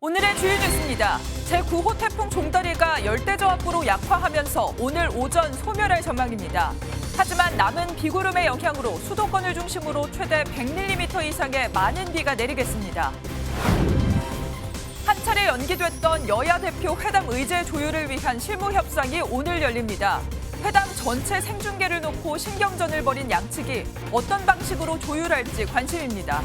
오늘의 주요 뉴스입니다. 제9호 태풍 종다리가 열대저압부로 약화하면서 오늘 오전 소멸할 전망입니다. 하지만 남은 비구름의 영향으로 수도권을 중심으로 최대 100mm 이상의 많은 비가 내리겠습니다. 한 차례 연기됐던 여야 대표 회담 의제 조율을 위한 실무 협상이 오늘 열립니다. 회담 전체 생중계를 놓고 신경전을 벌인 양측이 어떤 방식으로 조율할지 관심입니다.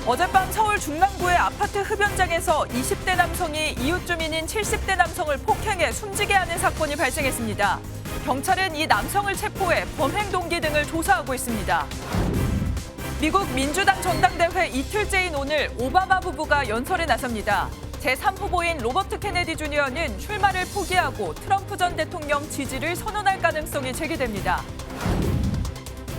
어젯밤 서울 중랑구의 아파트 흡연장에서 20대 남성이 이웃 주민인 70대 남성을 폭행해 숨지게 하는 사건이 발생했습니다. 경찰은 이 남성을 체포해 범행 동기 등을 조사하고 있습니다. 미국 민주당 전당대회 이틀째인 오늘 오바마 부부가 연설에 나섭니다. 제3후보인 로버트 케네디 주니어는 출마를 포기하고 트럼프 전 대통령 지지를 선언할 가능성이 제기됩니다.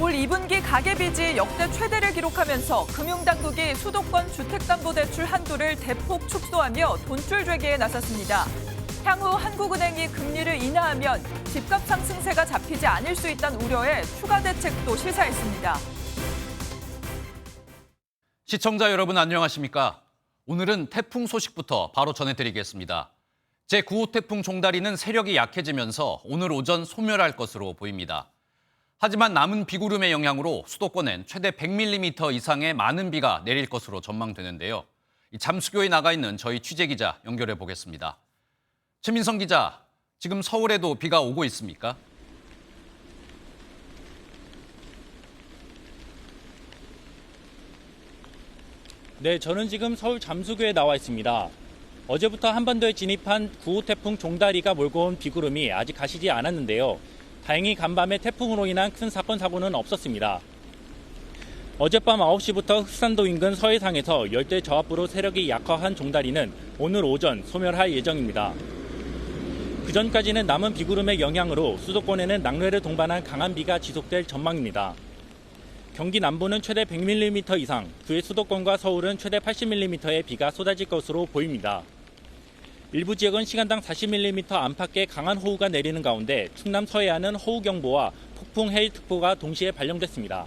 올 2분기 가계빚이 역대 최대를 기록하면서 금융당국이 수도권 주택담보대출 한도를 대폭 축소하며 돈줄 죄기에 나섰습니다. 향후 한국은행이 금리를 인하하면 집값 상승세가 잡히지 않을 수 있다는 우려에 추가 대책도 시사했습니다. 시청자 여러분 안녕하십니까? 오늘은 태풍 소식부터 바로 전해드리겠습니다. 제9호 태풍 종다리는 세력이 약해지면서 오늘 오전 소멸할 것으로 보입니다. 하지만 남은 비구름의 영향으로 수도권엔 최대 100mm 이상의 많은 비가 내릴 것으로 전망되는데요. 잠수교에 나가 있는 저희 취재기자 연결해 보겠습니다. 최민성 기자, 지금 서울에도 비가 오고 있습니까? 네, 저는 지금 서울 잠수교에 나와 있습니다. 어제부터 한반도에 진입한 9호 태풍 종다리가 몰고 온 비구름이 아직 가시지 않았는데요. 다행히 간밤에 태풍으로 인한 큰 사건 사고는 없었습니다. 어젯밤 9시부터 흑산도 인근 서해상에서 열대 저압부로 세력이 약화한 종다리는 오늘 오전 소멸할 예정입니다. 그전까지는 남은 비구름의 영향으로 수도권에는 낙뢰를 동반한 강한 비가 지속될 전망입니다. 경기 남부는 최대 100mm 이상, 그의 수도권과 서울은 최대 80mm의 비가 쏟아질 것으로 보입니다. 일부 지역은 시간당 40mm 안팎의 강한 호우가 내리는 가운데 충남 서해안은 호우경보와 폭풍 해일특보가 동시에 발령됐습니다.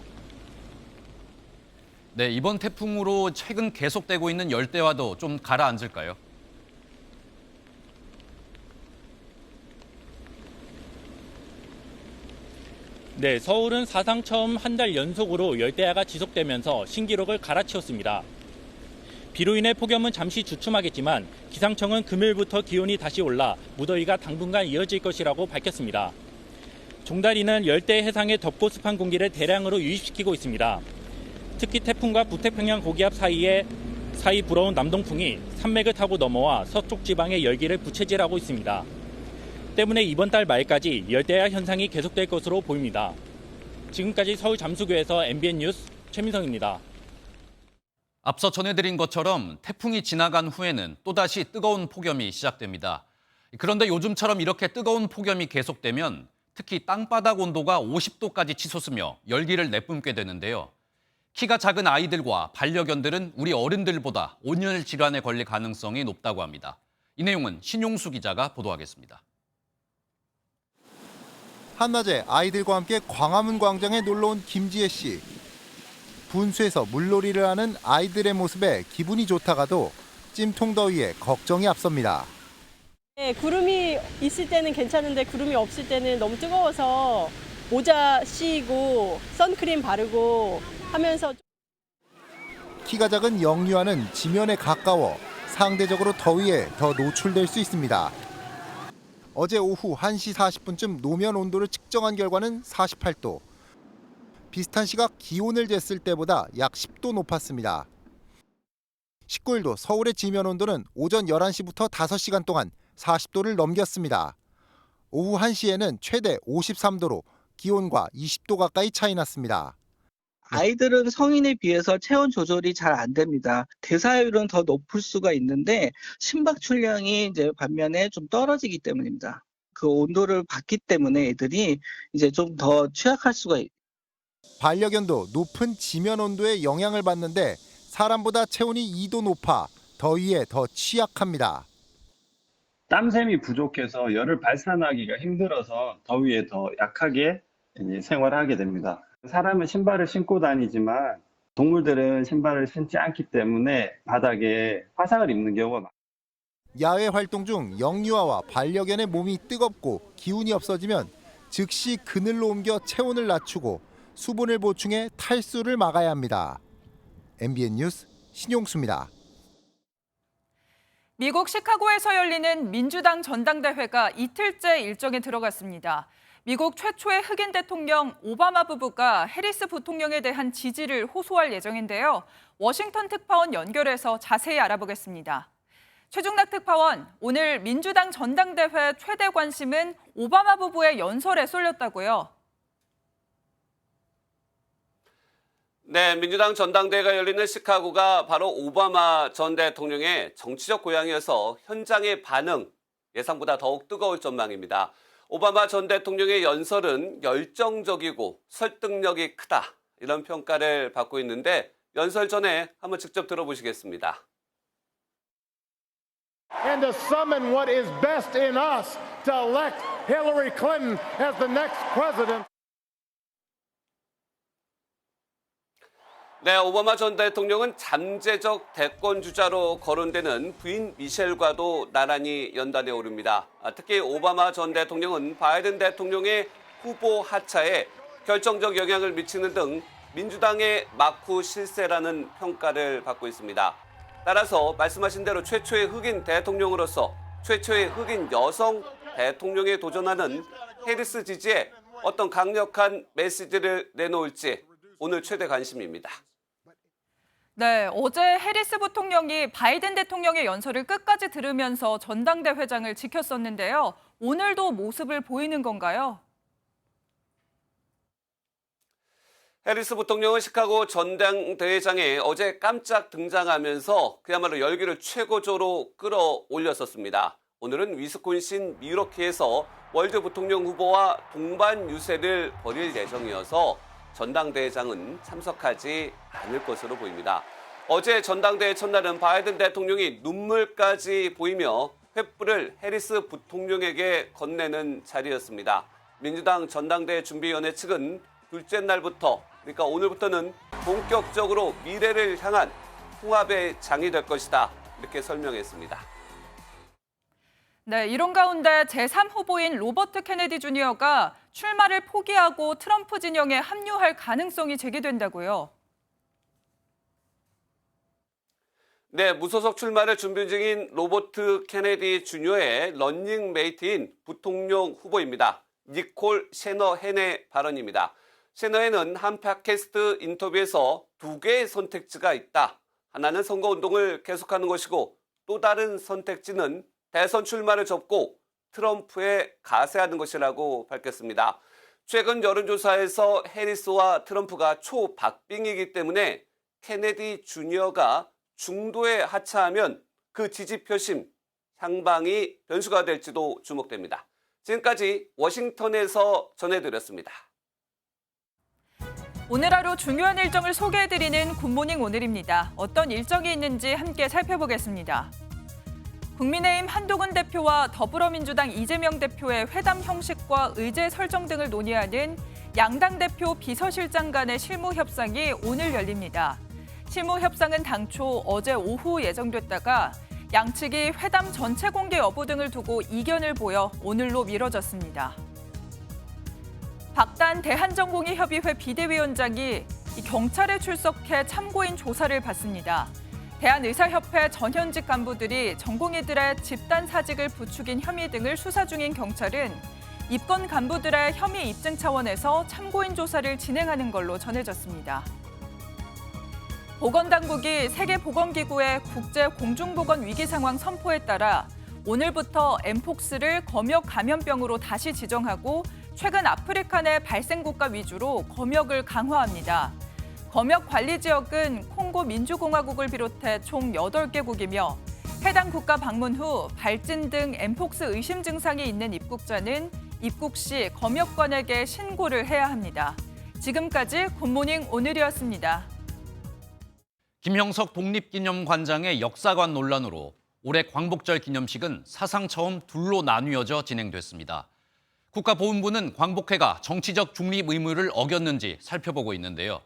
네, 이번 태풍으로 최근 계속되고 있는 열대화도 좀 가라앉을까요? 네, 서울은 사상 처음 한 달 연속으로 열대야가 지속되면서 신기록을 갈아치웠습니다. 비로 인해 폭염은 잠시 주춤하겠지만 기상청은 금요일부터 기온이 다시 올라 무더위가 당분간 이어질 것이라고 밝혔습니다. 종다리는 열대 해상의 덥고 습한 공기를 대량으로 유입시키고 있습니다. 특히 태풍과 북태평양 고기압 사이 불어온 남동풍이 산맥을 타고 넘어와 서쪽 지방의 열기를 부채질하고 있습니다. 때문에 이번 달 말까지 열대야 현상이 계속될 것으로 보입니다. 지금까지 서울 잠수교에서 MBN 뉴스 최민성입니다. 앞서 전해드린 것처럼 태풍이 지나간 후에는 또다시 뜨거운 폭염이 시작됩니다. 그런데 요즘처럼 이렇게 뜨거운 폭염이 계속되면 특히 땅바닥 온도가 50도까지 치솟으며 열기를 내뿜게 되는데요. 키가 작은 아이들과 반려견들은 우리 어른들보다 온열 질환에 걸릴 가능성이 높다고 합니다. 이 내용은 신용수 기자가 보도하겠습니다. 한낮에 아이들과 함께 광화문 광장에 놀러온 김지혜 씨. 분수에서 물놀이를 하는 아이들의 모습에 기분이 좋다가도 찜통 더위에 걱정이 앞섭니다. 네, 구름이 있을 때는 괜찮은데 구름이 없을 때는 너무 뜨거워서 모자 씌고 선크림 바르고 하면서 키가 작은 영유아는 지면에 가까워 상대적으로 더위에 더 노출될 수 있습니다. 어제 오후 1시 40분쯤 노면 온도를 측정한 결과는 48도. 비슷한 시각 기온을 쟀을 때보다 약 10도 높았습니다. 19일도 서울의 지면 온도는 오전 11시부터 5시간 동안 40도를 넘겼습니다. 오후 1시에는 최대 53도로 기온과 20도 가까이 차이 났습니다. 아이들은 성인에 비해서 체온 조절이 잘 안 됩니다. 대사율은 더 높을 수가 있는데 심박 출량이 이제 반면에 좀 떨어지기 때문입니다. 그 온도를 받기 때문에 애들이 이제 좀 더 취약할 수가 있습니다. 반려견도 높은 지면 온도에 영향을 받는데 사람보다 체온이 2도 높아 더위에 더 취약합니다. 땀샘이 부족해서 열을 발산하기가 힘들어서 더위에 더 약하게 생활하게 됩니다. 사람은 신발을 신고 다니지만 동물들은 신발을 신지 않기 때문에 바닥에 화상을 입는 경우가 많습니다. 야외 활동 중 영유아와 반려견의 몸이 뜨겁고 기운이 없어지면 즉시 그늘로 옮겨 체온을 낮추고 수분을 보충해 탈수를 막아야 합니다. MBN 뉴스 신용수입니다. 미국 시카고에서 열리는 민주당 전당대회가 이틀째 일정에 들어갔습니다. 미국 최초의 흑인 대통령 오바마 부부가 해리스 부통령에 대한 지지를 호소할 예정인데요. 워싱턴 특파원 연결해서 자세히 알아보겠습니다. 최중락 특파원, 오늘 민주당 전당대회 최대 관심은 오바마 부부의 연설에 쏠렸다고요. 네, 민주당 전당대회가 열리는 시카고가 바로 오바마 전 대통령의 정치적 고향이어서 현장의 반응 예상보다 더욱 뜨거울 전망입니다. 오바마 전 대통령의 연설은 열정적이고 설득력이 크다 이런 평가를 받고 있는데 연설 전에 한번 직접 들어보시겠습니다. And to summon what is best in us to elect Hillary Clinton as the next president. 네, 오바마 전 대통령은 잠재적 대권 주자로 거론되는 부인 미셸과도 나란히 연단에 오릅니다. 특히 오바마 전 대통령은 바이든 대통령의 후보 하차에 결정적 영향을 미치는 등 민주당의 막후 실세라는 평가를 받고 있습니다. 따라서 말씀하신 대로 최초의 흑인 대통령으로서 최초의 흑인 여성 대통령에 도전하는 해리스 지지에 어떤 강력한 메시지를 내놓을지 오늘 최대 관심입니다. 네, 어제 해리스 부통령이 바이든 대통령의 연설을 끝까지 들으면서 전당대회장을 지켰었는데요. 오늘도 모습을 보이는 건가요? 해리스 부통령은 시카고 전당대회장에 어제 깜짝 등장하면서 그야말로 열기를 최고조로 끌어올렸었습니다. 오늘은 위스콘신 밀워키에서 월드 부통령 후보와 동반 유세를 벌일 예정이어서 전당대회장은 참석하지 않을 것으로 보입니다. 어제 전당대회 첫날은 바이든 대통령이 눈물까지 보이며 횃불을 해리스 부통령에게 건네는 자리였습니다. 민주당 전당대회 준비위원회 측은 둘째 날부터, 그러니까 오늘부터는 본격적으로 미래를 향한 통합의 장이 될 것이다. 이렇게 설명했습니다. 네, 이런 가운데 제3후보인 로버트 케네디 주니어가 출마를 포기하고 트럼프 진영에 합류할 가능성이 제기된다고요. 네, 무소속 출마를 준비 중인 로버트 케네디 주니어의 런닝메이트인 부통령 후보입니다. 니콜 셰너헨의 발언입니다. 셰너헨은 한 팟캐스트 인터뷰에서 두 개의 선택지가 있다. 하나는 선거운동을 계속하는 것이고 또 다른 선택지는 대선 출마를 접고 트럼프에 가세하는 것이라고 밝혔습니다. 최근 여론조사에서 해리스와 트럼프가 초박빙이기 때문에 케네디 주니어가 중도에 하차하면 그 지지 표심 향방이 변수가 될지도 주목됩니다. 지금까지 워싱턴에서 전해드렸습니다. 오늘 하루 중요한 일정을 소개해드리는 굿모닝 오늘입니다. 어떤 일정이 있는지 함께 살펴보겠습니다. 국민의힘 한동훈 대표와 더불어민주당 이재명 대표의 회담 형식과 의제 설정 등을 논의하는 양당 대표 비서실장 간의 실무 협상이 오늘 열립니다. 실무 협상은 당초 어제 오후 예정됐다가 양측이 회담 전체 공개 여부 등을 두고 이견을 보여 오늘로 미뤄졌습니다. 박단 대한전공의협의회 비대위원장이 경찰에 출석해 참고인 조사를 받습니다. 대한의사협회 전현직 간부들이 전공의들의 집단 사직을 부추긴 혐의 등을 수사 중인 경찰은 입건 간부들의 혐의 입증 차원에서 참고인 조사를 진행하는 걸로 전해졌습니다. 보건당국이 세계보건기구의 국제공중보건 위기 상황 선포에 따라 오늘부터 엠폭스를 검역 감염병으로 다시 지정하고 최근 아프리카 내 발생국가 위주로 검역을 강화합니다. 검역 관리 지역은 콩고 민주공화국을 비롯해 총 8개국이며 해당 국가 방문 후 발진 등 엠폭스 의심 증상이 있는 입국자는 입국 시 검역관에게 신고를 해야 합니다. 지금까지 굿모닝 오늘이었습니다. 김형석 독립기념관장의 역사관 논란으로 올해 광복절 기념식은 사상 처음 둘로 나뉘어져 진행됐습니다. 국가보훈부는 광복회가 정치적 중립 의무를 어겼는지 살펴보고 있는데요.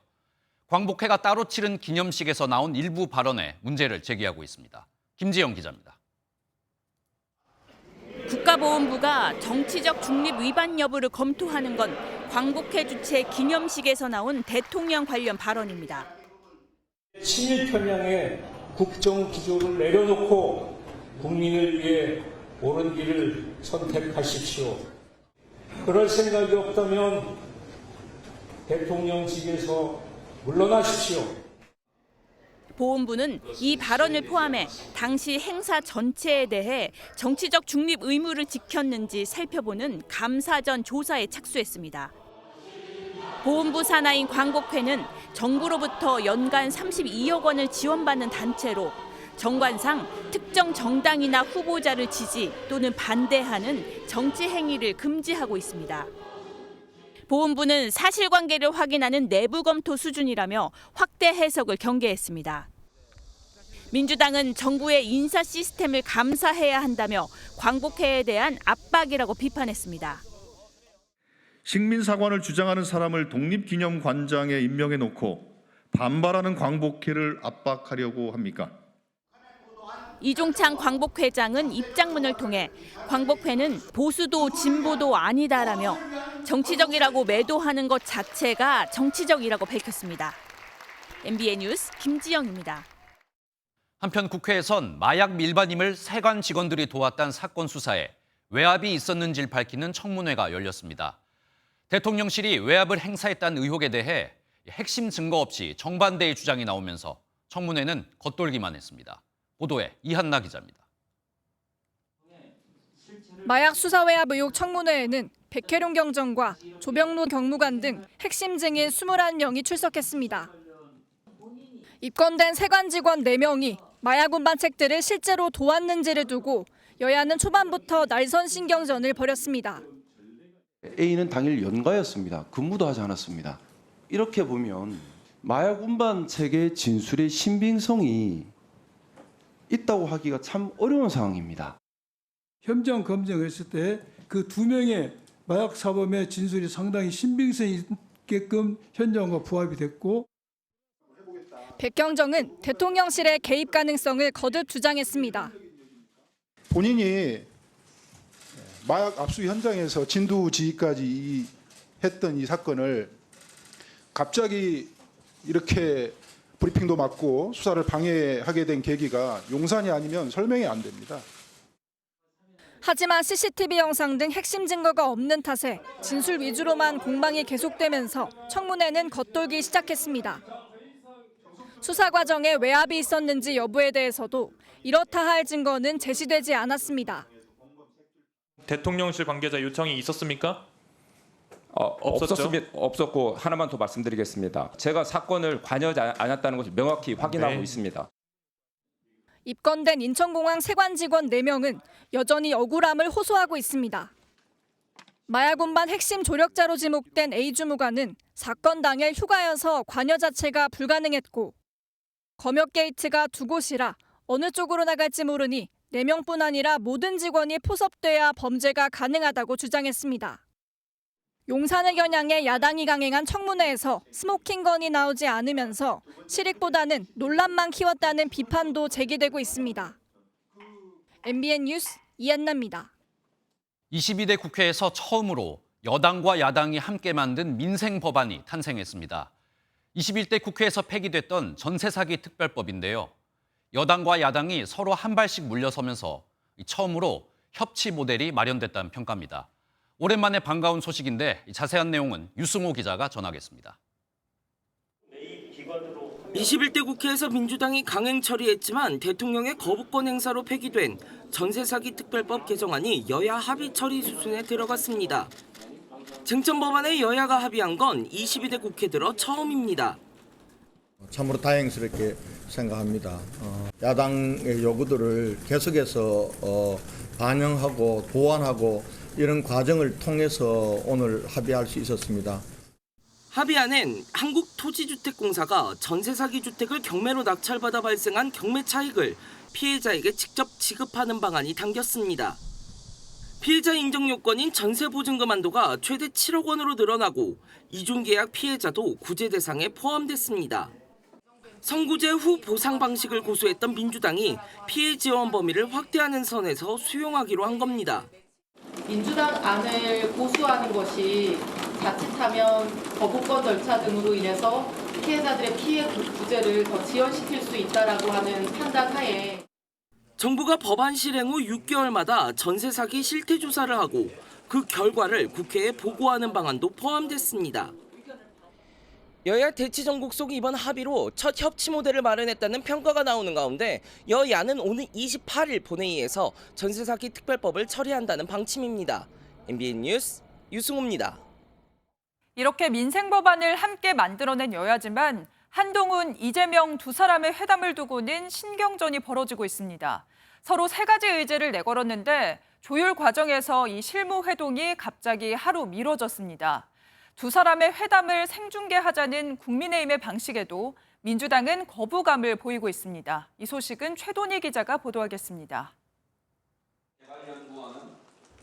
광복회가 따로 치른 기념식에서 나온 일부 발언에 문제를 제기하고 있습니다. 김지영 기자입니다. 국가보훈부가 정치적 중립 위반 여부를 검토하는 건 광복회 주최 기념식에서 나온 대통령 관련 발언입니다. 친일 편향의 국정 기조를 내려놓고 국민을 위해 옳은 길을 선택하십시오. 그럴 생각이 없다면 대통령직에서 물러나십시오. 보훈부는 이 발언을 포함해 당시 행사 전체에 대해 정치적 중립 의무를 지켰는지 살펴보는 감사전 조사에 착수했습니다. 보훈부 산하인 광복회는 정부로부터 연간 32억 원을 지원받는 단체로 정관상 특정 정당이나 후보자를 지지 또는 반대하는 정치 행위를 금지하고 있습니다. 보훈부는 사실관계를 확인하는 내부 검토 수준이라며 확대 해석을 경계했습니다. 민주당은 정부의 인사 시스템을 감사해야 한다며 광복회에 대한 압박이라고 비판했습니다. 식민사관을 주장하는 사람을 독립기념관장에 임명해 놓고 반발하는 광복회를 압박하려고 합니까? 이종창 광복회장은 입장문을 통해 광복회는 보수도 진보도 아니다라며 정치적이라고 매도하는 것 자체가 정치적이라고 밝혔습니다. MBN 뉴스 김지영입니다. 한편 국회에선 마약 밀반임을 세관 직원들이 도왔다는 사건 수사에 외압이 있었는지를 밝히는 청문회가 열렸습니다. 대통령실이 외압을 행사했다는 의혹에 대해 핵심 증거 없이 정반대의 주장이 나오면서 청문회는 겉돌기만 했습니다. 보도에 이한나 기자입니다. 마약 수사 외압 의혹 청문회에는 백혜룡 경정과 조병로 경무관 등 핵심 증인 21명이 출석했습니다. 입건된 세관 직원 4명이 마약 운반책들을 실제로 도왔는지를 두고 여야는 초반부터 날선 신경전을 벌였습니다. A는 당일 연가였습니다. 근무도 하지 않았습니다. 이렇게 보면 마약 운반 체계의 진술의 신빙성이 있다고 하기가 참 어려운 상황입니다. 현장 검증을 했을 때 그 2명의 마약 사범의 진술이 상당히 신빙성이 있게끔 현장과 부합이 됐고, 백경정은 대통령실의 개입 가능성을 거듭 주장했습니다. 본인이 마약 압수 현장에서 진두지휘까지 했던 이 사건을 갑자기 이렇게 브리핑도 맞고 수사를 방해하게 된 계기가 용산이 아니면 설명이 안 됩니다. 하지만 CCTV 영상 등 핵심 증거가 없는 탓에 진술 위주로만 공방이 계속되면서 청문회는 겉돌기 시작했습니다. 수사 과정에 외압이 있었는지 여부에 대해서도 이렇다 할 증거는 제시되지 않았습니다. 대통령실 관계자 요청이 있었습니까? 없었고 하나만 더 말씀드리겠습니다. 제가 사건을 관여하지 않았다는 것을 명확히 확인하고 있습니다. 입건된 인천공항 세관 직원 4명은 여전히 억울함을 호소하고 있습니다. 마약 운반 핵심 조력자로 지목된 A 주무관은 사건 당일 휴가여서 관여 자체가 불가능했고 검역 게이트가 2곳이라 어느 쪽으로 나갈지 모르니 4명뿐 아니라 모든 직원이 포섭돼야 범죄가 가능하다고 주장했습니다. 용산을 겨냥해 야당이 강행한 청문회에서 스모킹건이 나오지 않으면서 실익보다는 논란만 키웠다는 비판도 제기되고 있습니다. MBN 뉴스 이한나입니다. 22대 국회에서 처음으로 여당과 야당이 함께 만든 민생 법안이 탄생했습니다. 21대 국회에서 폐기됐던 전세 사기 특별법인데요. 여당과 야당이 서로 한 발씩 물러서면서 처음으로 협치 모델이 마련됐다는 평가입니다. 오랜만에 반가운 소식인데 자세한 내용은 유승호 기자가 전하겠습니다. 21대 국회에서 민주당이 강행 처리했지만 대통령의 거부권 행사로 폐기된 전세 사기 특별법 개정안이 여야 합의 처리 수순에 들어갔습니다. 쟁점 법안에 여야가 합의한 건 22대 국회 들어 처음입니다. 참으로 다행스럽게 생각합니다. 야당의 요구들을 계속해서 반영하고 보완하고 이런 과정을 통해서 오늘 합의할 수 있었습니다. 합의안엔 한국토지주택공사가 전세 사기 주택을 경매로 낙찰받아 발생한 경매 차익을 피해자에게 직접 지급하는 방안이 담겼습니다. 피해자 인정 요건인 전세 보증금 한도가 최대 7억 원으로 늘어나고 이중계약 피해자도 구제 대상에 포함됐습니다. 성구제 후 보상 방식을 고수했던 민주당이 피해 지원 범위를 확대하는 선에서 수용하기로 한 겁니다. 민주당 안을 고수하는 것이 자칫하면 거부권 절차 등으로 인해서 피해자들의 피해 구제를 더 지연시킬 수 있다라고 하는 판단하에 정부가 법안 실행 후 6개월마다 전세 사기 실태 조사를 하고 그 결과를 국회에 보고하는 방안도 포함됐습니다. 여야 대치 전국 속 이번 합의로 첫 협치 모델을 마련했다는 평가가 나오는 가운데 여야는 오는 28일 본회의에서 전세 사기 특별법을 처리한다는 방침입니다. MBN 뉴스 유승우입니다. 이렇게 민생 법안을 함께 만들어낸 여야지만 한동훈, 이재명 두 사람의 회담을 두고는 신경전이 벌어지고 있습니다. 서로 세 가지 의제를 내걸었는데 조율 과정에서 이 실무 회동이 갑자기 하루 미뤄졌습니다. 두 사람의 회담을 생중계하자는 국민의힘의 방식에도 민주당은 거부감을 보이고 있습니다. 이 소식은 최돈희 기자가 보도하겠습니다.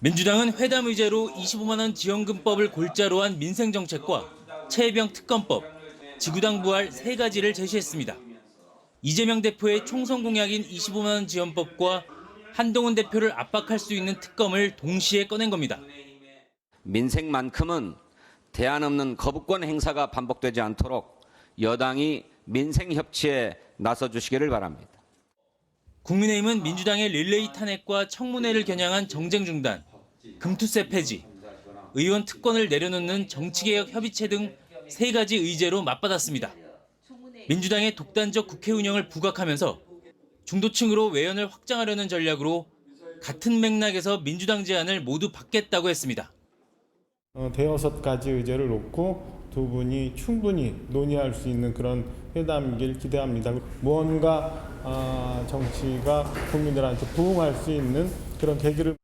민주당은 회담 의제로 25만 원 지원금법을 골자로 한 민생정책과 최혜병 특검법, 지구당 부활 세 가지를 제시했습니다. 이재명 대표의 총선 공약인 25만 원 지원법과 한동훈 대표를 압박할 수 있는 특검을 동시에 꺼낸 겁니다. 민생만큼은 대안 없는 거부권 행사가 반복되지 않도록 여당이 민생 협치에 나서주시기를 바랍니다. 국민의힘은 민주당의 릴레이 탄핵과 청문회를 겨냥한 정쟁 중단, 금투세 폐지, 의원 특권을 내려놓는 정치개혁 협의체 등 세 가지 의제로 맞받았습니다. 민주당의 독단적 국회 운영을 부각하면서 중도층으로 외연을 확장하려는 전략으로 같은 맥락에서 민주당 제안을 모두 받겠다고 했습니다. 대여섯 가지 의제를 놓고 두 분이 충분히 논의할 수 있는 그런 회담이길 기대합니다. 무언가 정치가 국민들한테 부응할 수 있는 그런 계기를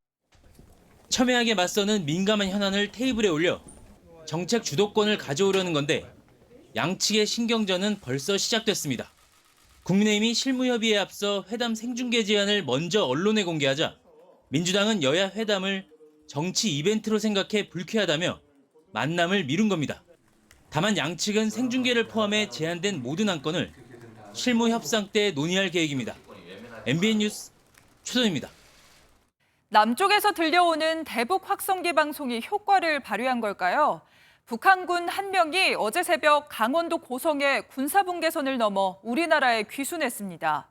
첨예하게 맞서는 민감한 현안을 테이블에 올려 정책 주도권을 가져오려는 건데 양측의 신경전은 벌써 시작됐습니다. 국민의힘이 실무협의에 앞서 회담 생중계 제안을 먼저 언론에 공개하자 민주당은 여야 회담을 정치 이벤트로 생각해 불쾌하다며 만남을 미룬 겁니다. 다만 양측은 생중계를 포함해 제안된 모든 안건을 실무 협상 때 논의할 계획입니다. MBN 뉴스 최돈입니다. 남쪽에서 들려오는 대북 확성기 방송이 효과를 발휘한 걸까요? 북한군 한 명이 어제 새벽 강원도 고성의 군사분계선을 넘어 우리나라에 귀순했습니다.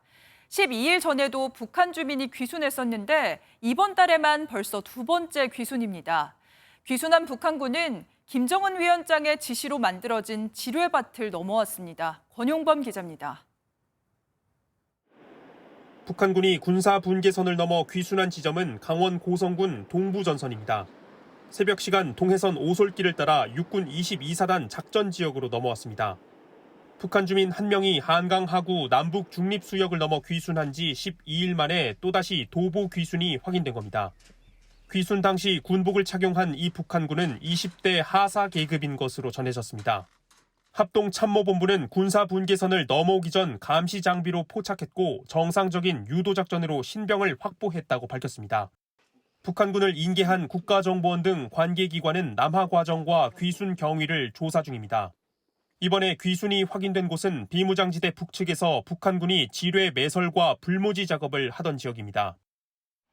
12일 전에도 북한 주민이 귀순했었는데 이번 달에만 벌써 두 번째 귀순입니다. 귀순한 북한군은 김정은 위원장의 지시로 만들어진 지뢰밭을 넘어왔습니다. 권용범 기자입니다. 북한군이 군사 분계선을 넘어 귀순한 지점은 강원 고성군 동부전선입니다. 새벽 시간 동해선 오솔길을 따라 육군 22사단 작전 지역으로 넘어왔습니다. 북한 주민 한 명이 한강 하구 남북 중립수역을 넘어 귀순한 지 12일 만에 또다시 도보 귀순이 확인된 겁니다. 귀순 당시 군복을 착용한 이 북한군은 20대 하사 계급인 것으로 전해졌습니다. 합동참모본부는 군사 분계선을 넘어오기 전 감시 장비로 포착했고 정상적인 유도작전으로 신병을 확보했다고 밝혔습니다. 북한군을 인계한 국가정보원 등 관계기관은 남하 과정과 귀순 경위를 조사 중입니다. 이번에 귀순이 확인된 곳은 비무장지대 북측에서 북한군이 지뢰 매설과 불모지 작업을 하던 지역입니다.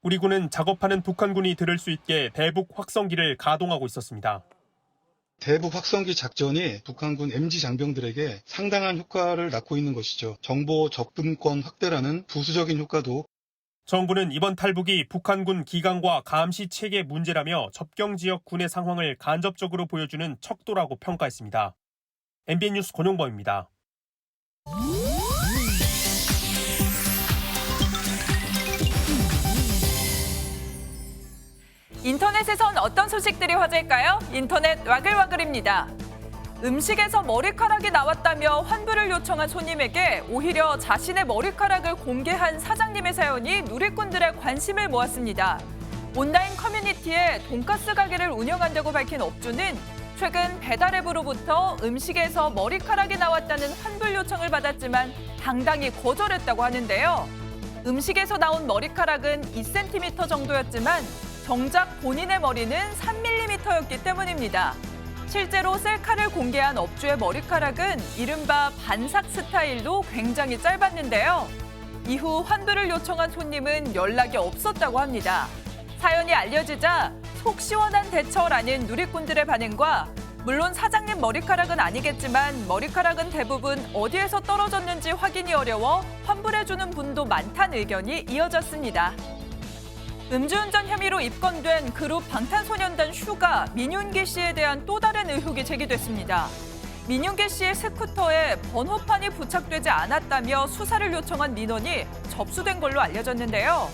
우리 군은 작업하는 북한군이 들을 수 있게 대북 확성기를 가동하고 있었습니다. 대북 확성기 작전이 북한군 MG 장병들에게 상당한 효과를 낳고 있는 것이죠. 정보 접근권 확대라는 부수적인 효과도. 정부는 이번 탈북이 북한군 기강과 감시 체계 문제라며 접경 지역 군의 상황을 간접적으로 보여주는 척도라고 평가했습니다. MBN 뉴스 권용범입니다. 인터넷에선 어떤 소식들이 화제일까요? 인터넷 와글와글입니다. 음식에서 머리카락이 나왔다며 환불을 요청한 손님에게 오히려 자신의 머리카락을 공개한 사장님의 사연이 누리꾼들의 관심을 모았습니다. 온라인 커뮤니티에 돈가스 가게를 운영한다고 밝힌 업주는 최근 배달앱으로부터 음식에서 머리카락이 나왔다는 환불 요청을 받았지만 당당히 거절했다고 하는데요. 음식에서 나온 머리카락은 2cm 정도였지만 정작 본인의 머리는 3mm였기 때문입니다. 실제로 셀카를 공개한 업주의 머리카락은 이른바 반삭 스타일로 굉장히 짧았는데요. 이후 환불을 요청한 손님은 연락이 없었다고 합니다. 사연이 알려지자 속 시원한 대처라는 누리꾼들의 반응과 물론 사장님 머리카락은 아니겠지만 머리카락은 대부분 어디에서 떨어졌는지 확인이 어려워 환불해주는 분도 많다는 의견이 이어졌습니다. 음주운전 혐의로 입건된 그룹 방탄소년단 슈가 민윤기 씨에 대한 또 다른 의혹이 제기됐습니다. 민윤기 씨의 스쿠터에 번호판이 부착되지 않았다며 수사를 요청한 민원이 접수된 걸로 알려졌는데요.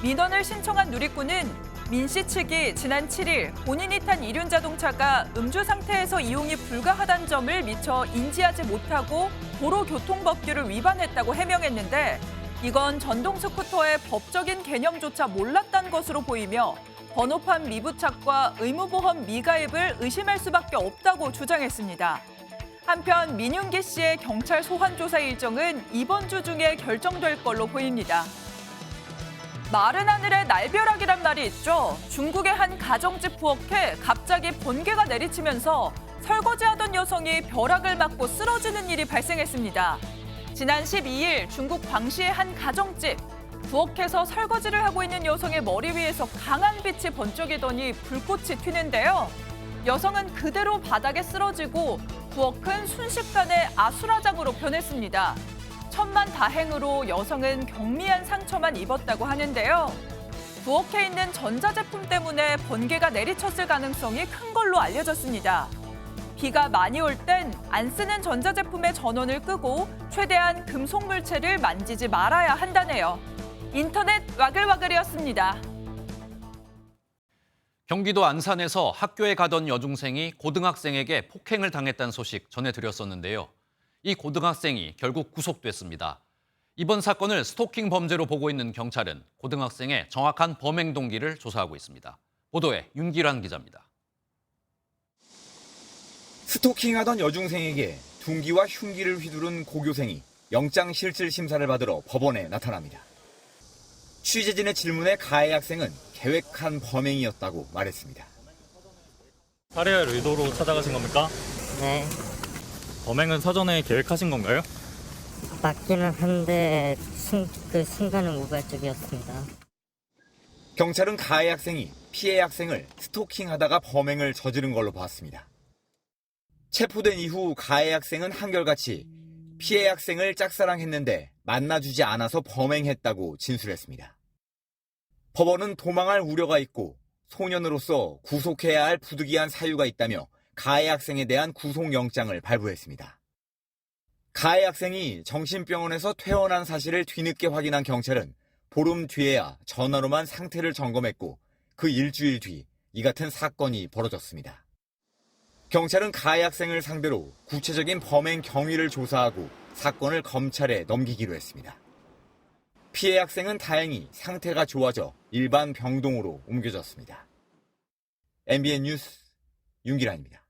민원을 신청한 누리꾼은 민 씨 측이 지난 7일 본인이 탄 이륜자동차가 음주 상태에서 이용이 불가하다는 점을 미처 인지하지 못하고 도로교통법규를 위반했다고 해명했는데 이건 전동 스쿠터의 법적인 개념조차 몰랐다는 것으로 보이며 번호판 미부착과 의무보험 미가입을 의심할 수밖에 없다고 주장했습니다. 한편 민윤기 씨의 경찰 소환 조사 일정은 이번 주 중에 결정될 걸로 보입니다. 마른 하늘에 날벼락이란 말이 있죠. 중국의 한 가정집 부엌에 갑자기 번개가 내리치면서 설거지하던 여성이 벼락을 맞고 쓰러지는 일이 발생했습니다. 지난 12일 중국 광시의 한 가정집. 부엌에서 설거지를 하고 있는 여성의 머리 위에서 강한 빛이 번쩍이더니 불꽃이 튀는데요. 여성은 그대로 바닥에 쓰러지고 부엌은 순식간에 아수라장으로 변했습니다. 천만다행으로 여성은 경미한 상처만 입었다고 하는데요. 부엌에 있는 전자제품 때문에 번개가 내리쳤을 가능성이 큰 걸로 알려졌습니다. 비가 많이 올 땐 안 쓰는 전자제품의 전원을 끄고 최대한 금속 물체를 만지지 말아야 한다네요. 인터넷 와글와글이었습니다. 경기도 안산에서 학교에 가던 여중생이 고등학생에게 폭행을 당했다는 소식 전해드렸었는데요. 이 고등학생이 결국 구속됐습니다. 이번 사건을 스토킹 범죄로 보고 있는 경찰은 고등학생의 정확한 범행 동기를 조사하고 있습니다. 보도에 윤기란 기자입니다. 스토킹하던 여중생에게 둔기와 흉기를 휘두른 고교생이 영장실질 심사를 받으러 법원에 나타납니다. 취재진의 질문에 가해 학생은 계획한 범행이었다고 말했습니다. 살해할 의도로 찾아가신 겁니까? 네. 범행은 사전에 계획하신 건가요? 맞기는 한데 그 순간은 우발적이었습니다. 경찰은 가해 학생이 피해 학생을 스토킹하다가 범행을 저지른 걸로 봤습니다. 체포된 이후 가해 학생은 한결같이 피해 학생을 짝사랑했는데 만나주지 않아서 범행했다고 진술했습니다. 법원은 도망할 우려가 있고 소년으로서 구속해야 할 부득이한 사유가 있다며 가해 학생에 대한 구속영장을 발부했습니다. 가해 학생이 정신병원에서 퇴원한 사실을 뒤늦게 확인한 경찰은 보름 뒤에야 전화로만 상태를 점검했고 그 일주일 뒤 이 같은 사건이 벌어졌습니다. 경찰은 가해 학생을 상대로 구체적인 범행 경위를 조사하고 사건을 검찰에 넘기기로 했습니다. 피해 학생은 다행히 상태가 좋아져 일반 병동으로 옮겨졌습니다. MBN 뉴스 윤기란입니다.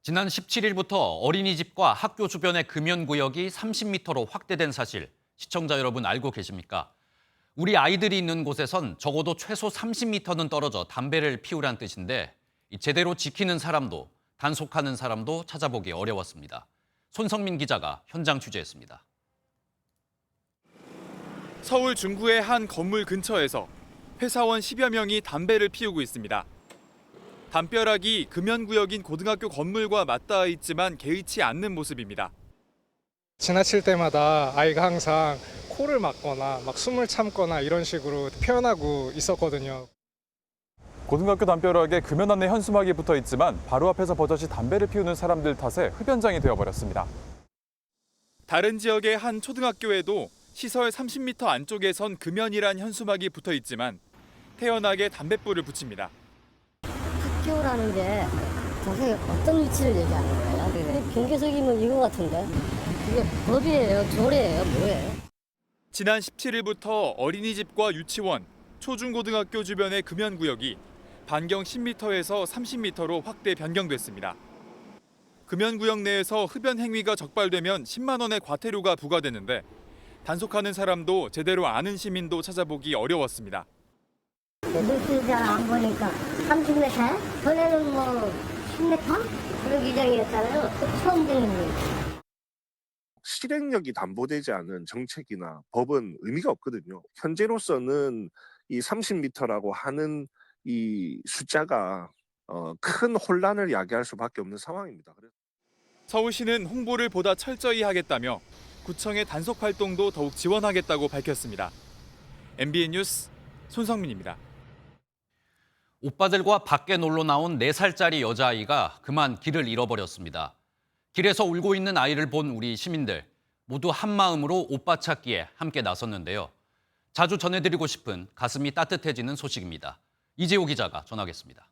지난 17일부터 어린이집과 학교 주변의 금연구역이 30m로 확대된 사실 시청자 여러분 알고 계십니까? 우리 아이들이 있는 곳에선 적어도 최소 30m는 떨어져 담배를 피우란 뜻인데 제대로 지키는 사람도 단속하는 사람도 찾아보기 어려웠습니다. 손성민 기자가 현장 취재했습니다. 서울 중구의 한 건물 근처에서 회사원 10여 명이 담배를 피우고 있습니다. 담벼락이 금연구역인 고등학교 건물과 맞닿아 있지만 개의치 않는 모습입니다. 지나칠 때마다 아이가 항상 코를 막거나 막 숨을 참거나 이런 식으로 표현하고 있었거든요. 고등학교 담벼락에 금연 안내 현수막이 붙어 있지만 바로 앞에서 버젓이 담배를 피우는 사람들 탓에 흡연장이 되어버렸습니다. 다른 지역의 한 초등학교에도 시설 30m 안쪽에선 금연이란 현수막이 붙어 있지만 태연하게 담뱃불을 붙입니다. 학교라는 게 도대체 어떤 위치를 얘기하는 거예요? 경계석이면 이거 같은데? 이게 법이에요? 조례예요? 뭐예요? 지난 17일부터 어린이집과 유치원, 초중고등학교 주변의 금연구역이 반경 10m에서 30m로 확대 변경됐습니다. 금연구역 내에서 흡연 행위가 적발되면 10만 원의 과태료가 부과되는데 단속하는 사람도 제대로 아는 시민도 찾아보기 어려웠습니다. 뉴스 잘 안 보니까 30m? 전에는 뭐 10m? 그런 규정이었잖아요. 처음 듣는 거예요. 실행력이 담보되지 않은 정책이나 법은 의미가 없거든요. 현재로서는 이 30m라고 하는 이 숫자가 큰 혼란을 야기할 수밖에 없는 상황입니다. 서울시는 홍보를 보다 철저히 하겠다며 구청의 단속 활동도 더욱 지원하겠다고 밝혔습니다. MBN 뉴스 손성민입니다. 오빠들과 밖에 놀러 나온 4살짜리 여자아이가 그만 길을 잃어버렸습니다. 길에서 울고 있는 아이를 본 우리 시민들 모두 한마음으로 오빠 찾기에 함께 나섰는데요. 자주 전해드리고 싶은 가슴이 따뜻해지는 소식입니다. 이재호 기자가 전하겠습니다.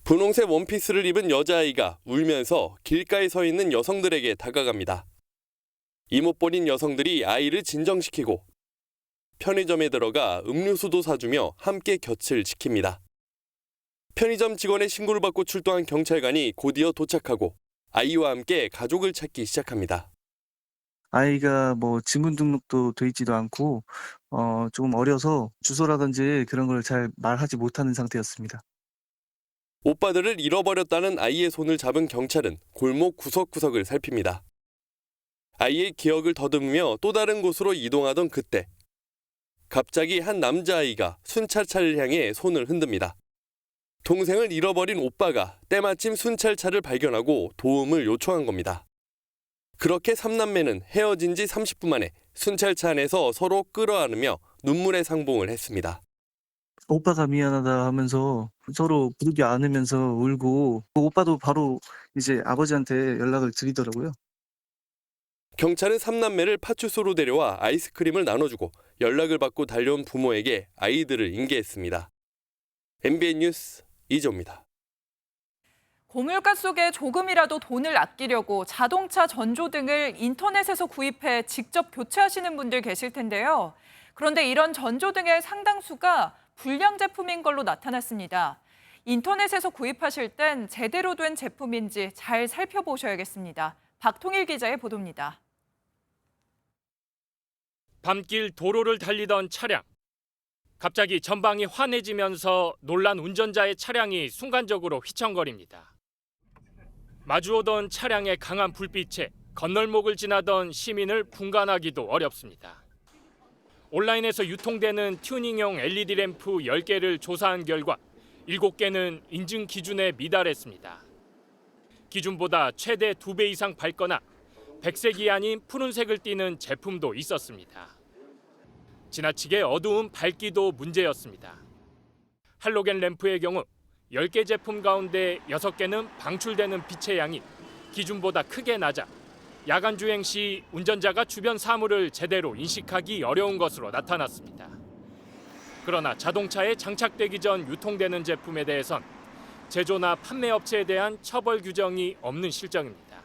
분홍색 원피스를 입은 여자아이가 울면서 길가에 서 있는 여성들에게 다가갑니다. 이못 버린 여성들이 아이를 진정시키고 편의점에 들어가 음료수도 사주며 함께 곁을 지킵니다. 편의점 직원의 신고를 받고 출동한 경찰관이 곧이어 도착하고 아이와 함께 가족을 찾기 시작합니다. 아이가 뭐 지문 등록도 돼 있지도 않고 조금 어려서 주소라든지 그런 걸 잘 말하지 못하는 상태였습니다. 오빠들을 잃어버렸다는 아이의 손을 잡은 경찰은 골목 구석구석을 살핍니다. 아이의 기억을 더듬으며 또 다른 곳으로 이동하던 그때 갑자기 한 남자아이가 순찰차를 향해 손을 흔듭니다. 동생을 잃어버린 오빠가 때마침 순찰차를 발견하고 도움을 요청한 겁니다. 그렇게 3남매는 헤어진 지 30분 만에 순찰차 안에서 서로 끌어안으며 눈물의 상봉을 했습니다. 오빠가 미안하다 하면서 서로 부르지 않으면서 울고 오빠도 바로 이제 아버지한테 연락을 드리더라고요. 경찰은 3남매를 파출소로 데려와 아이스크림을 나눠주고 연락을 받고 달려온 부모에게 아이들을 인계했습니다. MBN 뉴스 이재호입니다. 고물가 속에 조금이라도 돈을 아끼려고 자동차 전조 등을 인터넷에서 구입해 직접 교체하시는 분들 계실 텐데요. 그런데 이런 전조 등의 상당수가 불량 제품인 걸로 나타났습니다. 인터넷에서 구입하실 땐 제대로 된 제품인지 잘 살펴보셔야겠습니다. 박통일 기자의 보도입니다. 밤길 도로를 달리던 차량. 갑자기 전방이 환해지면서 놀란 운전자의 차량이 순간적으로 휘청거립니다. 마주오던 차량의 강한 불빛에 건널목을 지나던 시민을 분간하기도 어렵습니다. 온라인에서 유통되는 튜닝용 LED 램프 10개를 조사한 결과 7개는 인증 기준에 미달했습니다. 기준보다 최대 2배 이상 밝거나 백색이 아닌 푸른색을 띠는 제품도 있었습니다. 지나치게 어두운 밝기도 문제였습니다. 할로겐 램프의 경우 10개 제품 가운데 6개는 방출되는 빛의 양이 기준보다 크게 낮아 야간 주행 시 운전자가 주변 사물을 제대로 인식하기 어려운 것으로 나타났습니다. 그러나 자동차에 장착되기 전 유통되는 제품에 대해선 제조나 판매 업체에 대한 처벌 규정이 없는 실정입니다.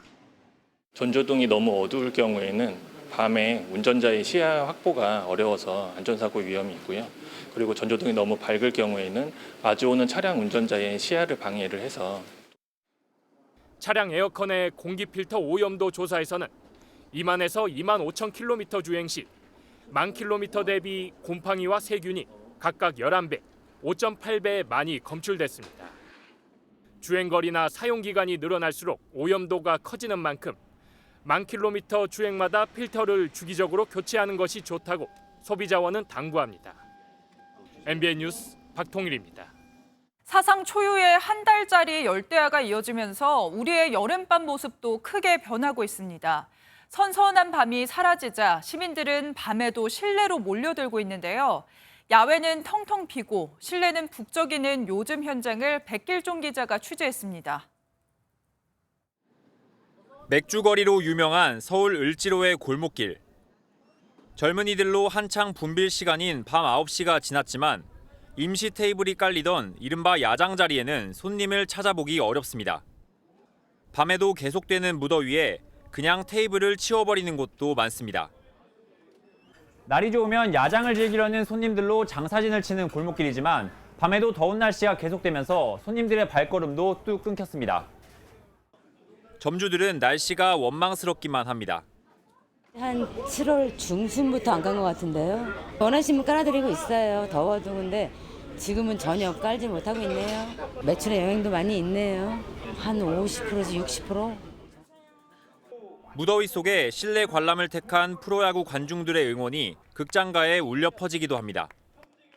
전조등이 너무 어두울 경우에는 밤에 운전자의 시야 확보가 어려워서 안전사고 위험이 있고요. 그리고 전조등이 너무 밝을 경우에는 마주오는 차량 운전자의 시야를 방해를 해서 차량 에어컨의 공기 필터 오염도 조사에서는 2만에서 2만 5천 킬로미터 주행 시 1만 킬로미터 대비 곰팡이와 세균이 각각 11배, 5.8배 많이 검출됐습니다. 주행거리나 사용기간이 늘어날수록 오염도가 커지는 만큼 1만 킬로미터 주행마다 필터를 주기적으로 교체하는 것이 좋다고 소비자원은 당부합니다. MBN 뉴스 박통일입니다. 사상 초유의 한 달짜리 열대야가 이어지면서 우리의 여름밤 모습도 크게 변하고 있습니다. 선선한 밤이 사라지자 시민들은 밤에도 실내로 몰려들고 있는데요. 야외는 텅텅 비고 실내는 북적이는 요즘 현장을 백길종 기자가 취재했습니다. 맥주거리로 유명한 서울 을지로의 골목길. 젊은이들로 한창 붐빌 시간인 밤 9시가 지났지만 임시 테이블이 깔리던 이른바 야장 자리에는 손님을 찾아보기 어렵습니다. 밤에도 계속되는 무더위에 그냥 테이블을 치워버리는 곳도 많습니다. 날이 좋으면 야장을 즐기려는 손님들로 장사진을 치는 골목길이지만 밤에도 더운 날씨가 계속되면서 손님들의 발걸음도 뚝 끊겼습니다. 점주들은 날씨가 원망스럽기만 합니다. 한 7월 중순부터 안 간 것 같은데요. 원하시면 깔아드리고 있어요. 더워도. 근데 지금은 전혀 깔지 못하고 있네요. 매출에 영향도 많이 있네요. 한 50%에서 60%. 무더위 속에 실내 관람을 택한 프로야구 관중들의 응원이 극장가에 울려 퍼지기도 합니다.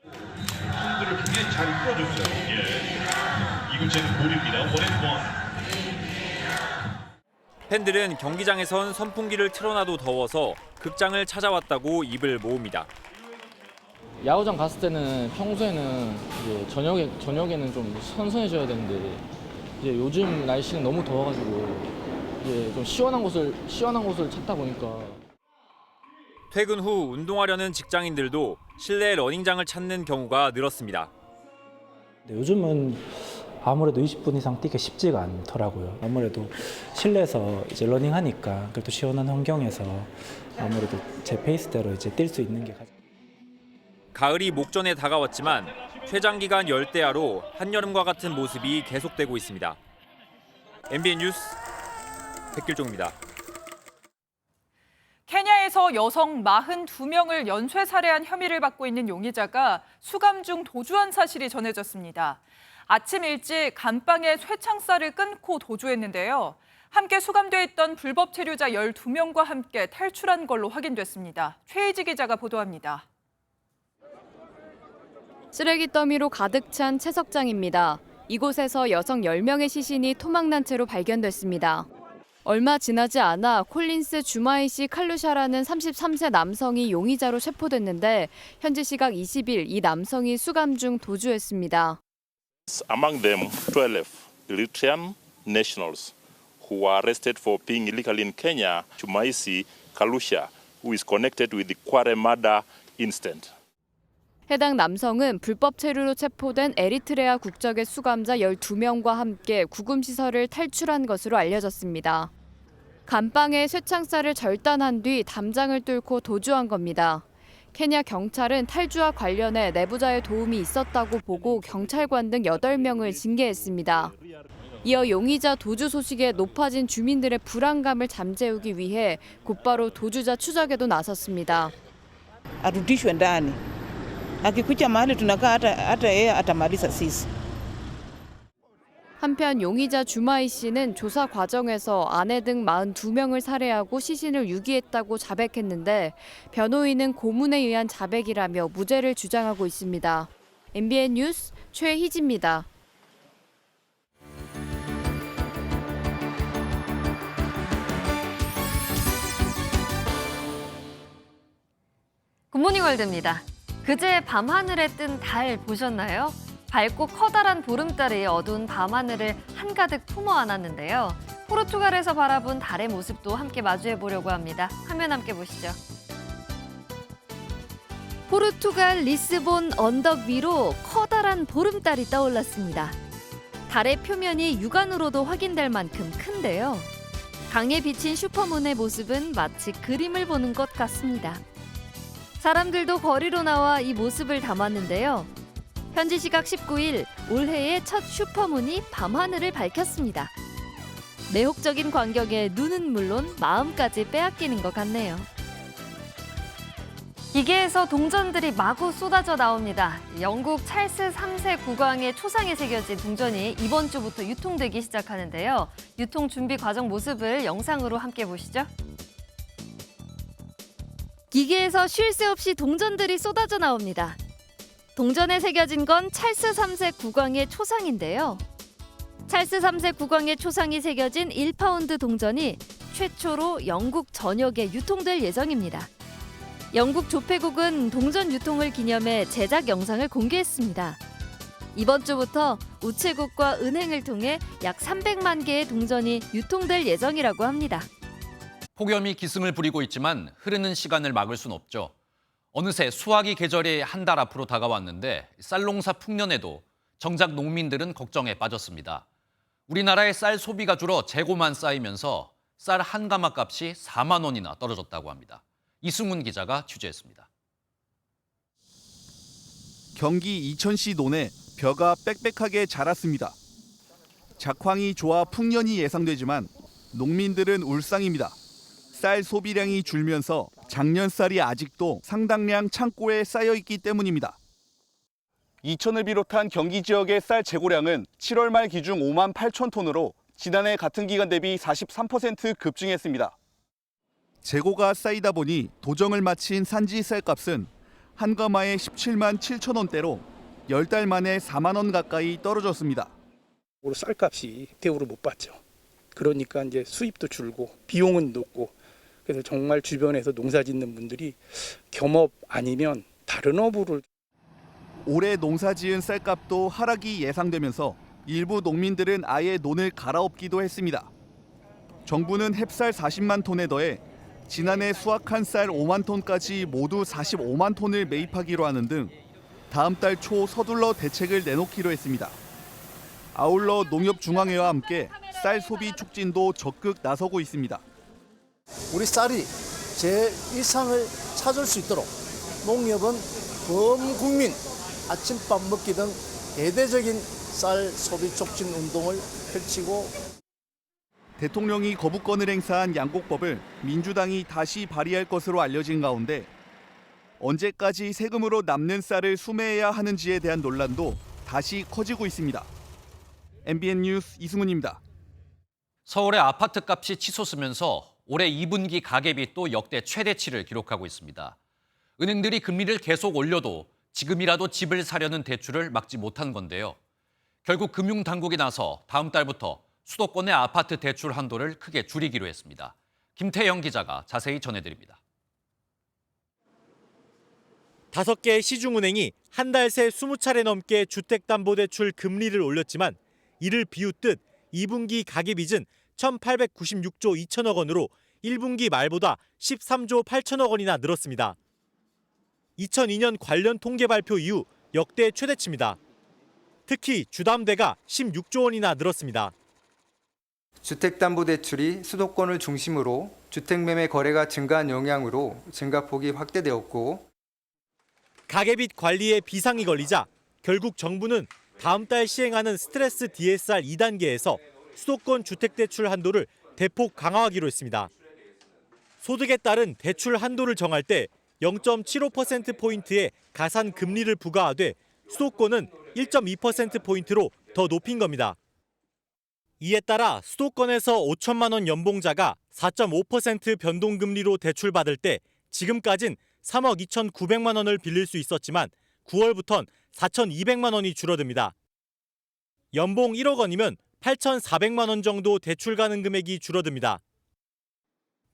분들을 굉장히 잘 풀어줬어요. 예. 이구째는 볼입니다. 원앤원. 팬들은 경기장에선 선풍기를 틀어놔도 더워서 극장을 찾아왔다고 입을 모읍니다. 야구장 갔을 때는 평소에는 이제 저녁에는 좀 선선해져야 되는데 이제 요즘 날씨는 너무 더워가지고 이제 좀 시원한 곳을 찾다 보니까. 퇴근 후 운동하려는 직장인들도 실내 러닝장을 찾는 경우가 늘었습니다. 요즘은 아무래도 20분 이상 뛰기 쉽지가 않더라고요. 아무래도 실내에서 이제 러닝하니까 그래도 시원한 환경에서 아무래도 제 페이스대로 이제 뛸 수 있는 게 가장. 가을이 목전에 다가왔지만 최장기간 열대야로 한여름과 같은 모습이 계속되고 있습니다. MBN 뉴스 백길종입니다. 케냐에서 여성 42명을 연쇄 살해한 혐의를 받고 있는 용의자가 수감 중 도주한 사실이 전해졌습니다. 아침 일찍 감방에 쇠창살을 끊고 도주했는데요. 함께 수감돼 있던 불법 체류자 12명과 함께 탈출한 걸로 확인됐습니다. 최희지 기자가 보도합니다. 쓰레기 더미로 가득 찬 채석장입니다. 이곳에서 여성 10명의 시신이 토막난 채로 발견됐습니다. 얼마 지나지 않아 콜린스 주마이시 칼루샤라는 33세 남성이 용의자로 체포됐는데 현지 시각 20일 이 남성이 수감 중 도주했습니다. Among them, 12 Eritrean nationals who were arrested for being illegal in Kenya, Jumaisi Kalusha, who is connected with the Kware murder incident. 해당 남성은 불법 체류로 체포된 에리트레아 국적의 수감자 12명과 함께 구금시설을 탈출한 것으로 알려졌습니다. 감방에 쇠창살을 절단한 뒤 담장을 뚫고 도주한 겁니다. 케냐 경찰은 탈주와 관련해 내부자의 도움이 있었다고 보고 경찰관 등 8명을 징계했습니다. 이어 용의자 도주 소식에 높아진 주민들의 불안감을 잠재우기 위해 곧바로 도주자 추적에도 나섰습니다. Arudishwe ndani. Akikuja mahali tunakaa hata yeye atamaliza sisi. 한편 용의자 주마이 씨는 조사 과정에서 아내 등 42명을 살해하고 시신을 유기했다고 자백했는데 변호인은 고문에 의한 자백이라며 무죄를 주장하고 있습니다. MBN 뉴스 최희지입니다. 굿모닝 월드입니다. 그제 밤하늘에 뜬 달 보셨나요? 밝고 커다란 보름달이 어두운 밤하늘을 한가득 품어 안았는데요. 포르투갈에서 바라본 달의 모습도 함께 마주해 보려고 합니다. 화면 함께 보시죠. 포르투갈 리스본 언덕 위로 커다란 보름달이 떠올랐습니다. 달의 표면이 육안으로도 확인될 만큼 큰데요. 강에 비친 슈퍼문의 모습은 마치 그림을 보는 것 같습니다. 사람들도 거리로 나와 이 모습을 담았는데요. 현지 시각 19일 올해의 첫 슈퍼문이 밤하늘을 밝혔습니다. 매혹적인 광경에 눈은 물론 마음까지 빼앗기는 것 같네요. 기계에서 동전들이 마구 쏟아져 나옵니다. 영국 찰스 3세 국왕의 초상에 새겨진 동전이 이번 주부터 유통되기 시작하는데요. 유통 준비 과정 모습을 영상으로 함께 보시죠. 기계에서 쉴 새 없이 동전들이 쏟아져 나옵니다. 동전에 새겨진 건 찰스 3세 국왕의 초상인데요. 찰스 3세 국왕의 초상이 새겨진 1파운드 동전이 최초로 영국 전역에 유통될 예정입니다. 영국 조폐국은 동전 유통을 기념해 제작 영상을 공개했습니다. 이번 주부터 우체국과 은행을 통해 약 300만 개의 동전이 유통될 예정이라고 합니다. 폭염이 기승을 부리고 있지만 흐르는 시간을 막을 순 없죠. 어느새 수확이 계절이 한 달 앞으로 다가왔는데 쌀농사 풍년에도 정작 농민들은 걱정에 빠졌습니다. 우리나라의 쌀 소비가 줄어 재고만 쌓이면서 쌀 한 가마 값이 4만 원이나 떨어졌다고 합니다. 이승훈 기자가 취재했습니다. 경기 이천시 논에 벼가 빽빽하게 자랐습니다. 작황이 좋아 풍년이 예상되지만 농민들은 울상입니다. 쌀 소비량이 줄면서 작년 쌀이 아직도 상당량 창고에 쌓여 있기 때문입니다. 이천을 비롯한 경기 지역의 쌀 재고량은 7월 말 기준 5만 8천 톤으로 지난해 같은 기간 대비 43% 급증했습니다. 재고가 쌓이다 보니 도정을 마친 산지 쌀값은 한 가마에 17만 7천 원대로 10달 만에 4만 원 가까이 떨어졌습니다. 올해 쌀값이 대우를 못 받죠. 그러니까 이제 수입도 줄고 비용은 높고, 그래서 정말 주변에서 농사 짓는 분들이 겸업 아니면 다른 업으로. 올해 농사 지은 쌀값도 하락이 예상되면서 일부 농민들은 아예 논을 갈아엎기도 했습니다. 정부는 햅쌀 40만 톤에 더해 지난해 수확한 쌀 5만 톤까지 모두 45만 톤을 매입하기로 하는 등 다음 달 초 서둘러 대책을 내놓기로 했습니다. 아울러 농협중앙회와 함께 쌀 소비 촉진도 적극 나서고 있습니다. 우리 쌀이 제 일상을 찾을 수 있도록 농협은 전 국민 아침밥 먹기 등 대대적인 쌀 소비 촉진 운동을 펼치고, 대통령이 거부권을 행사한 양곡법을 민주당이 다시 발의할 것으로 알려진 가운데 언제까지 세금으로 남는 쌀을 수매해야 하는지에 대한 논란도 다시 커지고 있습니다. MBN 뉴스 이승훈입니다. 서울의 아파트 값이 치솟으면서 올해 2분기 가계비 또 역대 최대치를 기록하고 있습니다. 은행들이 금리를 계속 올려도 지금이라도 집을 사려는 대출을 막지 못한 건데요. 결국 금융당국이 나서 다음 달부터 수도권의 아파트 대출 한도를 크게 줄이기로 했습니다. 김태영 기자가 자세히 전해드립니다. 5개 시중은행이 한 달 새 20차례 넘게 주택담보대출 금리를 올렸지만 이를 비웃듯 2분기 가계빚은 1,896조 2천억 원으로 1분기 말보다 13조 8천억 원이나 늘었습니다. 2002년 관련 통계 발표 이후 역대 최대치입니다. 특히 주담대가 16조 원이나 늘었습니다. 주택담보대출이 수도권을 중심으로 주택매매 거래가 증가한 영향으로 증가폭이 확대되었고, 가계빚 관리에 비상이 걸리자 결국 정부는 다음 달 시행하는 스트레스 DSR 2단계에서 수도권 주택대출 한도를 대폭 강화하기로 했습니다. 소득에 따른 대출 한도를 정할 때 0.75%포인트의 가산 금리를 부과하되 수도권은 1.2%포인트로 더 높인 겁니다. 이에 따라 수도권에서 5천만 원 연봉자가 4.5% 변동금리로 대출받을 때 지금까진 3억 2,900만 원을 빌릴 수 있었지만 9월부턴 4,200만 원이 줄어듭니다. 연봉 1억 원이면 8,400만 원 정도 대출 가능 금액이 줄어듭니다.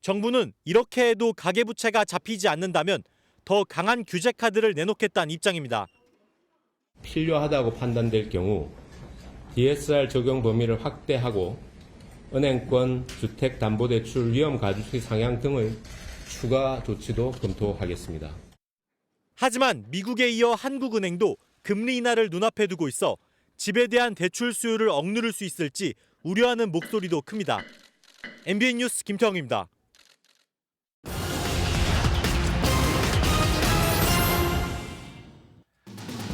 정부는 이렇게 해도 가계부채가 잡히지 않는다면 더 강한 규제 카드를 내놓겠다는 입장입니다. 필요하다고 판단될 경우 DSR 적용 범위를 확대하고 은행권 주택담보대출 위험가중치 상향 등의 추가 조치도 검토하겠습니다. 하지만 미국에 이어 한국은행도 금리 인하를 눈앞에 두고 있어 집에 대한 대출 수요를 억누를 수 있을지 우려하는 목소리도 큽니다. MBN 뉴스 김태형입니다.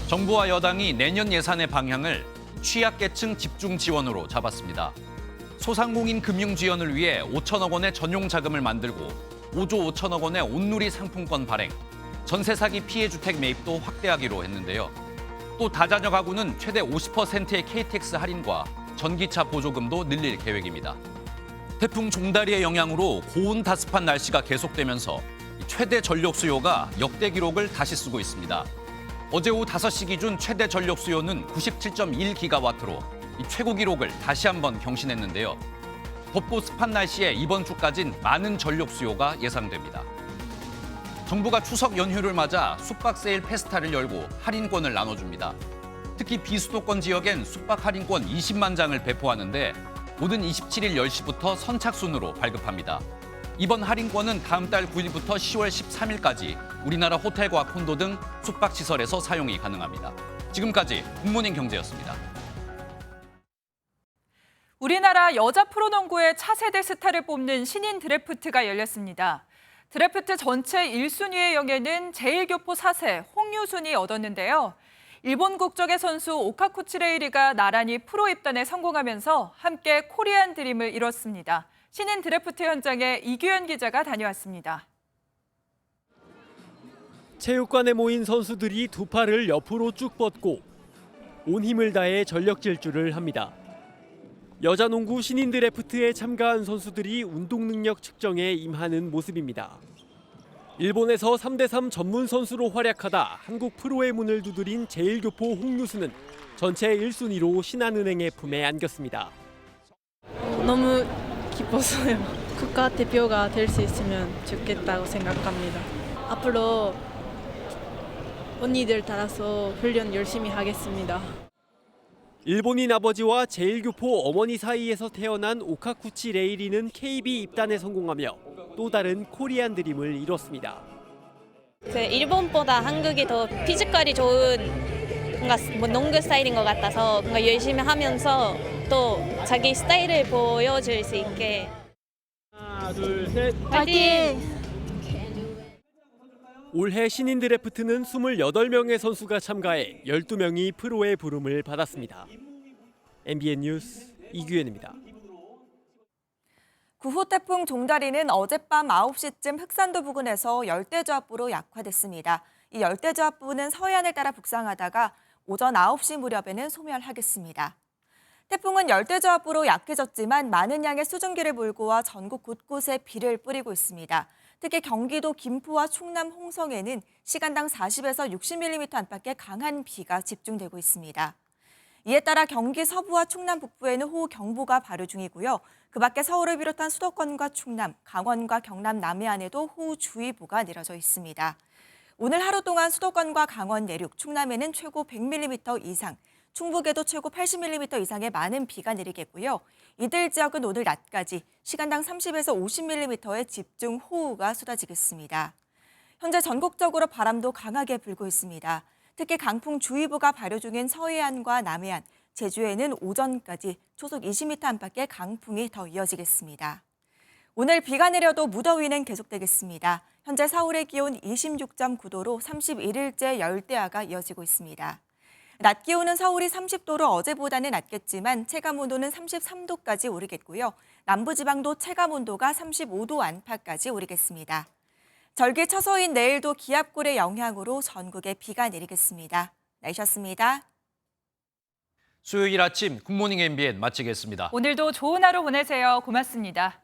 정부와 여당이 내년 예산의 방향을 취약계층 집중 지원으로 잡았습니다. 소상공인 금융 지원을 위해 5천억 원의 전용 자금을 만들고 5조 5천억 원의 온누리 상품권 발행, 전세 사기 피해 주택 매입도 확대하기로 했는데요. 또 다자녀 가구는 최대 50%의 KTX 할인과 전기차 보조금도 늘릴 계획입니다. 태풍 종다리의 영향으로 고온 다습한 날씨가 계속되면서 최대 전력 수요가 역대 기록을 다시 쓰고 있습니다. 어제 오후 5시 기준 최대 전력 수요는 97.1기가와트로 최고 기록을 다시 한번 경신했는데요. 덥고 습한 날씨에 이번 주까진 많은 전력 수요가 예상됩니다. 정부가 추석 연휴를 맞아 숙박 세일 페스타를 열고 할인권을 나눠줍니다. 특히 비수도권 지역엔 숙박 할인권 20만 장을 배포하는데 오는 27일 10시부터 선착순으로 발급합니다. 이번 할인권은 다음 달 9일부터 10월 13일까지 우리나라 호텔과 콘도 등 숙박시설에서 사용이 가능합니다. 지금까지 굿모닝 경제였습니다. 우리나라 여자 프로농구의 차세대 스타를 뽑는 신인 드래프트가 열렸습니다. 드래프트 전체 1순위의 영예는 제1교포 4세 홍유순이 얻었는데요. 일본 국적의 선수 오카쿠치 레이리가 나란히 프로 입단에 성공하면서 함께 코리안 드림을 이뤘습니다. 신인 드래프트 현장에 이규현 기자가 다녀왔습니다. 체육관에 모인 선수들이 두 팔을 옆으로 쭉 뻗고 온 힘을 다해 전력 질주를 합니다. 여자 농구 신인 드래프트에 참가한 선수들이 운동 능력 측정에 임하는 모습입니다. 일본에서 3대3 전문 선수로 활약하다 한국 프로의 문을 두드린 제일교포 홍유수는 전체 1순위로 신한은행의 품에 안겼습니다. 너무 기뻐서요. 국가대표가 될 수 있으면 좋겠다고 생각합니다. 앞으로 언니들 따라서 훈련 열심히 하겠습니다. 일본인 아버지와 제일교포 어머니 사이에서 태어난 오카쿠치 레이리는 KB 입단에 성공하며 또 다른 코리안 드림을 이뤘습니다. 일본보다 한국이 더 피지컬이 좋은 뭔가 농구 스타일인 것 같아서 뭔가 열심히 하면서 또 자기 스타일을 보여줄 수 있게. 하나, 둘, 셋. 파이팅! 올해 신인 드래프트는 28명의 선수가 참가해 12명이 프로의 부름을 받았습니다. MBN 뉴스 이규현입니다. 9호 태풍 종다리는 어젯밤 9시쯤 흑산도 부근에서 열대저하부로 약화됐습니다. 이 열대저하부는 서해안을 따라 북상하다가 오전 9시 무렵에는 소멸하겠습니다. 태풍은 열대저하부로 약해졌지만 많은 양의 수증기를 몰고 와 전국 곳곳에 비를 뿌리고 있습니다. 특히 경기도 김포와 충남 홍성에는 시간당 40에서 60mm 안팎의 강한 비가 집중되고 있습니다. 이에 따라 경기 서부와 충남 북부에는 호우경보가 발효 중이고요. 그 밖에 서울을 비롯한 수도권과 충남, 강원과 경남 남해안에도 호우주의보가 내려져 있습니다. 오늘 하루 동안 수도권과 강원 내륙, 충남에는 최고 100mm 이상, 충북에도 최고 80mm 이상의 많은 비가 내리겠고요. 이들 지역은 오늘 낮까지 시간당 30에서 50mm의 집중 호우가 쏟아지겠습니다. 현재 전국적으로 바람도 강하게 불고 있습니다. 특히 강풍주의보가 발효 중인 서해안과 남해안, 제주에는 오전까지 초속 20m 안팎의 강풍이 더 이어지겠습니다. 오늘 비가 내려도 무더위는 계속되겠습니다. 현재 서울의 기온 26.9도로 31일째 열대야가 이어지고 있습니다. 낮 기온은 서울이 30도로 어제보다는 낮겠지만 체감온도는 33도까지 오르겠고요. 남부지방도 체감온도가 35도 안팎까지 오르겠습니다. 절기 처서인 내일도 기압골의 영향으로 전국에 비가 내리겠습니다. 날씨였습니다. 수요일 아침 굿모닝 MBN 마치겠습니다. 오늘도 좋은 하루 보내세요. 고맙습니다.